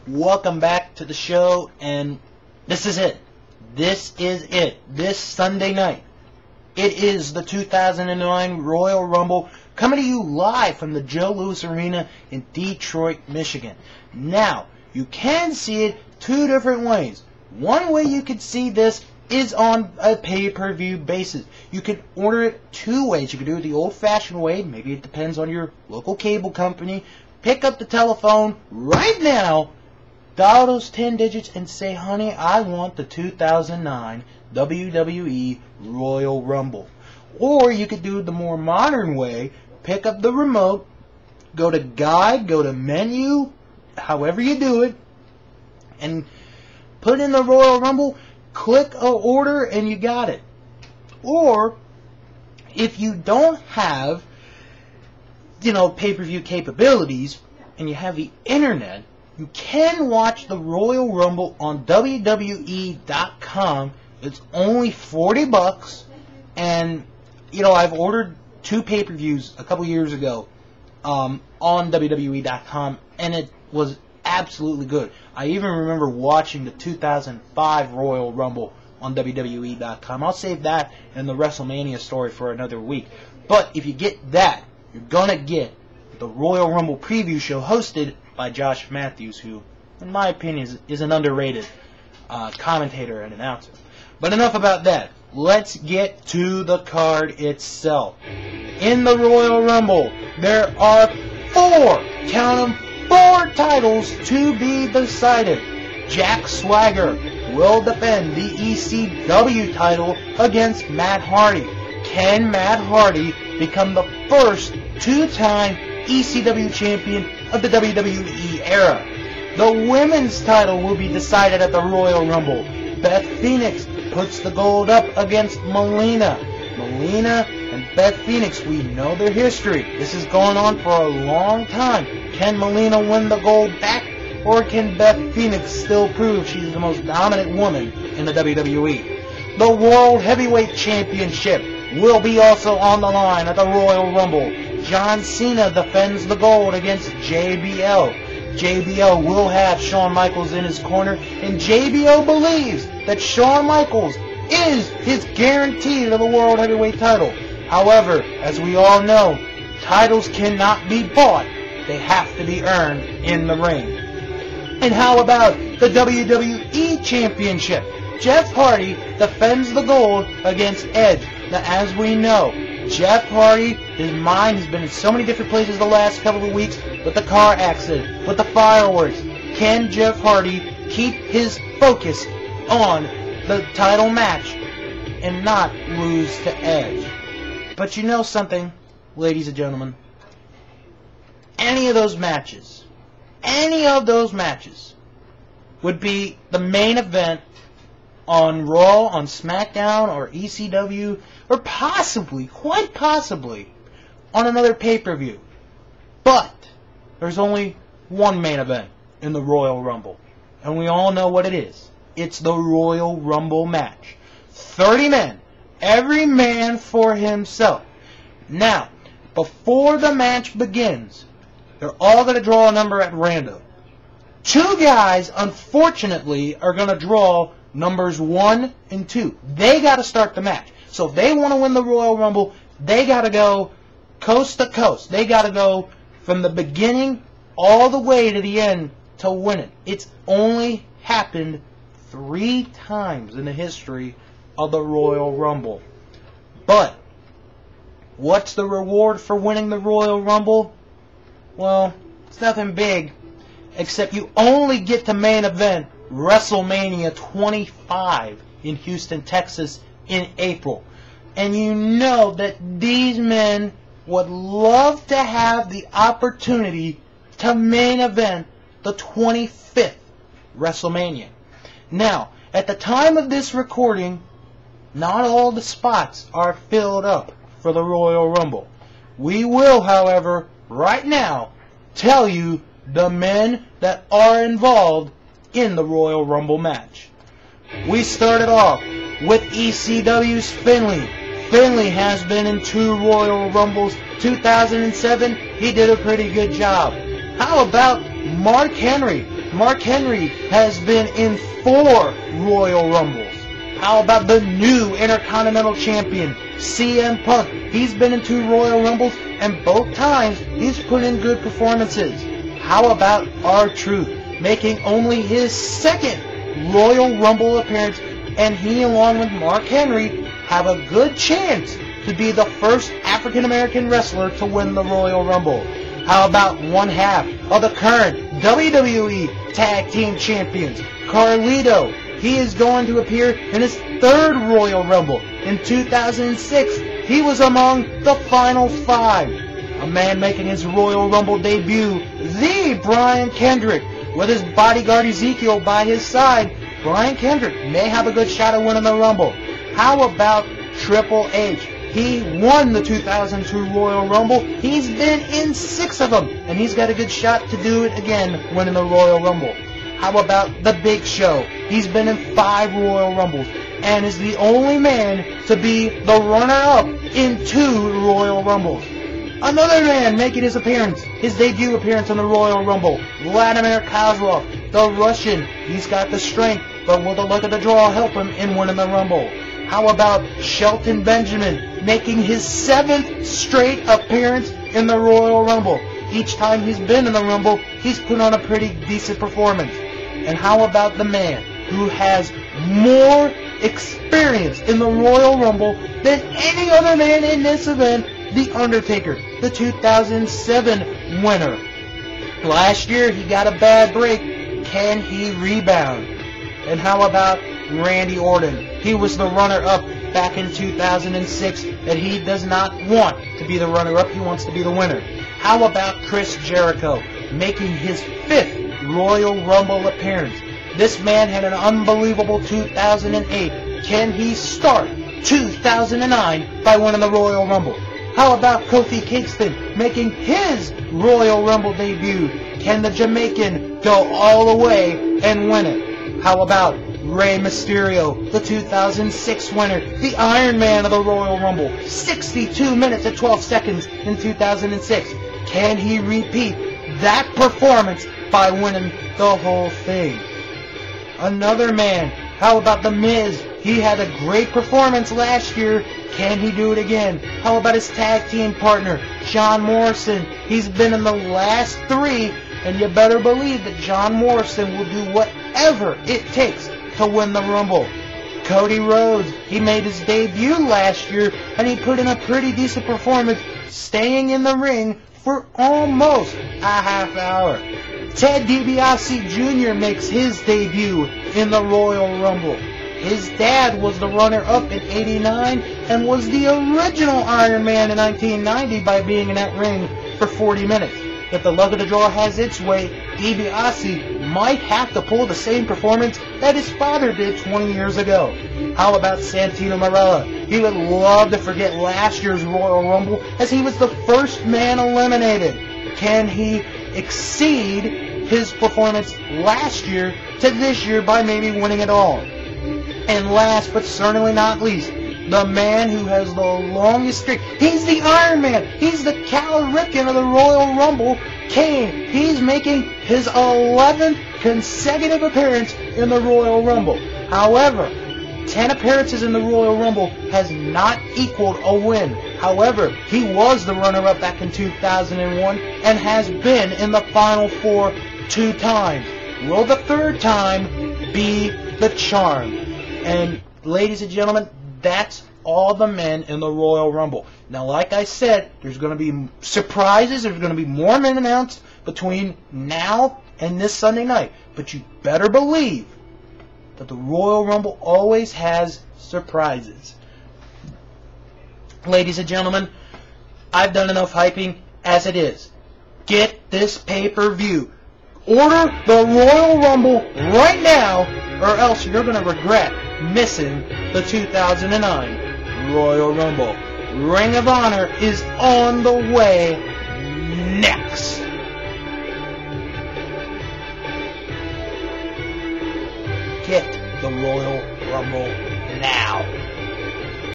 Welcome back to the show, and this is it. This is it. This Sunday night, it is the 2009 Royal Rumble coming to you live from the Joe Louis Arena in Detroit, Michigan. Now, you can see it two different ways. One way you could see this is on a pay-per-view basis. You can order it two ways. You can do it the old-fashioned way. Maybe it depends on your local cable company. Pick up the telephone right now, dial those 10 digits, and say, honey, I want the 2009 WWE Royal Rumble. Or you could do it the more modern way. Pick up the remote, go to guide, go to menu, however you do it, and put in the Royal Rumble, click order, and you got it. Or, if you don't have, pay-per-view capabilities, and you have the internet, you can watch the Royal Rumble on WWE.com. It's only $40, and, I've ordered two pay-per-views a couple years ago on WWE.com, and it was absolutely good. I even remember watching the 2005 Royal Rumble on WWE.com. I'll save that and the WrestleMania story for another week. But if you get that, you're going to get the Royal Rumble preview show hosted by Josh Matthews, who, in my opinion, is an underrated commentator and announcer. But enough about that. Let's get to the card itself. In the Royal Rumble, there are count 'em, four titles to be decided. Jack Swagger will defend the ECW title against Matt Hardy. Can Matt Hardy become the first two-time ECW champion of the WWE era? The women's title will be decided at the Royal Rumble. Beth Phoenix puts the gold up against Melina. Melina and Beth Phoenix, we know their history. This is going on for a long time. Can Melina win the gold back, or can Beth Phoenix still prove she's the most dominant woman in the WWE? The World Heavyweight Championship will be also on the line at the Royal Rumble. John Cena defends the gold against JBL. JBL will have Shawn Michaels in his corner, and JBL believes that Shawn Michaels is his guarantee to the World Heavyweight title. However, as we all know, titles cannot be bought. They have to be earned in the ring. And how about the WWE Championship? Jeff Hardy defends the gold against Edge. Now, as we know, Jeff Hardy, his mind has been in so many different places the last couple of weeks, with the car accident, with the fireworks. Can Jeff Hardy keep his focus on the title match and not lose to Edge? But you know something, ladies and gentlemen? Any of those matches would be the main event on Raw, on SmackDown, or ECW, or possibly, quite possibly, on another pay-per-view. But there's only one main event in the Royal Rumble, and we all know what it is. It's the Royal Rumble match. 30 men, every man for himself. Now, before the match begins, they're all going to draw a number at random. Two guys, unfortunately, are going to draw numbers 1 and 2. They got to start the match. So if they want to win the Royal Rumble, they got to go coast to coast. They got to go from the beginning all the way to the end to win it. It's only happened 3 times in the history of the Royal Rumble. But what's the reward for winning the Royal Rumble? Well, it's nothing big, except you only get to main event WrestleMania 25 in Houston, Texas in April. And you know that these men would love to have the opportunity to main event the 25th WrestleMania. Now, at the time of this recording, not all the spots are filled up for the Royal Rumble. We will, however, right now, tell you the men that are involved in the Royal Rumble match. We started off with ECW's Finlay. Finlay has been in 2 Royal Rumbles. 2007, he did a pretty good job. How about Mark Henry? Mark Henry has been in 4 Royal Rumbles. How about the new Intercontinental Champion, CM Punk? He's been in 2 Royal Rumbles, and both times he's put in good performances. How about R-Truth, making only his 2nd Royal Rumble appearance, and he, along with Mark Henry, have a good chance to be the first African-American wrestler to win the Royal Rumble. How about one half of the current WWE Tag Team Champions, Carlito? He is going to appear in his 3rd Royal Rumble. In 2006, he was among the final 5. A man making his Royal Rumble debut, the Brian Kendrick. With his bodyguard Ezekiel by his side, Brian Kendrick may have a good shot at winning the Rumble. How about Triple H? He won the 2002 Royal Rumble. He's been in 6 of them, and he's got a good shot to do it again, winning the Royal Rumble. How about The Big Show? He's been in 5 Royal Rumbles, and is the only man to be the runner-up in 2 Royal Rumbles. Another man making his debut appearance in the Royal Rumble, Vladimir Kozlov, the Russian. He's got the strength, but will the luck of the draw help him in winning the Rumble? How about Shelton Benjamin making his 7th straight appearance in the Royal Rumble? Each time he's been in the Rumble, he's put on a pretty decent performance. And how about the man who has more experience in the Royal Rumble than any other man in this event, The Undertaker, the 2007 winner? Last year he got a bad break. Can he rebound? And how about Randy Orton? He was the runner-up back in 2006, and he does not want to be the runner-up. He wants to be the winner. How about Chris Jericho making his 5th Royal Rumble appearance? This man had an unbelievable 2008. Can he start 2009 by winning the Royal Rumble? How about Kofi Kingston making his Royal Rumble debut? Can the Jamaican go all the way and win it? How about Rey Mysterio, the 2006 winner, the Iron Man of the Royal Rumble, 62 minutes and 12 seconds in 2006. Can he repeat that performance by winning the whole thing? Another man, how about The Miz? He had a great performance last year. Can he do it again? How about his tag team partner, John Morrison? He's been in the last 3, and you better believe that John Morrison will do whatever it takes to win the Rumble. Cody Rhodes, he made his debut last year, and he put in a pretty decent performance, staying in the ring for almost a half hour. Ted DiBiase Jr. makes his debut in the Royal Rumble. His dad was the runner-up in '89 and was the original Iron Man in 1990 by being in that ring for 40 minutes. If the luck of the draw has its way, DiBiase might have to pull the same performance that his father did 20 years ago. How about Santino Marella? He would love to forget last year's Royal Rumble, as he was the first man eliminated. Can he exceed his performance last year to this year by maybe winning it all? And last but certainly not least, the man who has the longest streak. He's the Iron Man. He's the Cal Ripken of the Royal Rumble, Kane. He's making his 11th consecutive appearance in the Royal Rumble. However, 10 appearances in the Royal Rumble has not equaled a win. However, he was the runner-up back in 2001 and has been in the Final Four 2 times. Will the 3rd time be the charm? And ladies and gentlemen, that's all the men in the Royal Rumble. Now, like I said, there's going to be surprises. There's going to be more men announced between now and this Sunday night. But you better believe that the Royal Rumble always has surprises. Ladies and gentlemen, I've done enough hyping as it is. Get this pay-per-view. Order the Royal Rumble right now, or else you're going to regret missing the 2009 Royal Rumble. Ring of Honor is on the way next. Get the Royal Rumble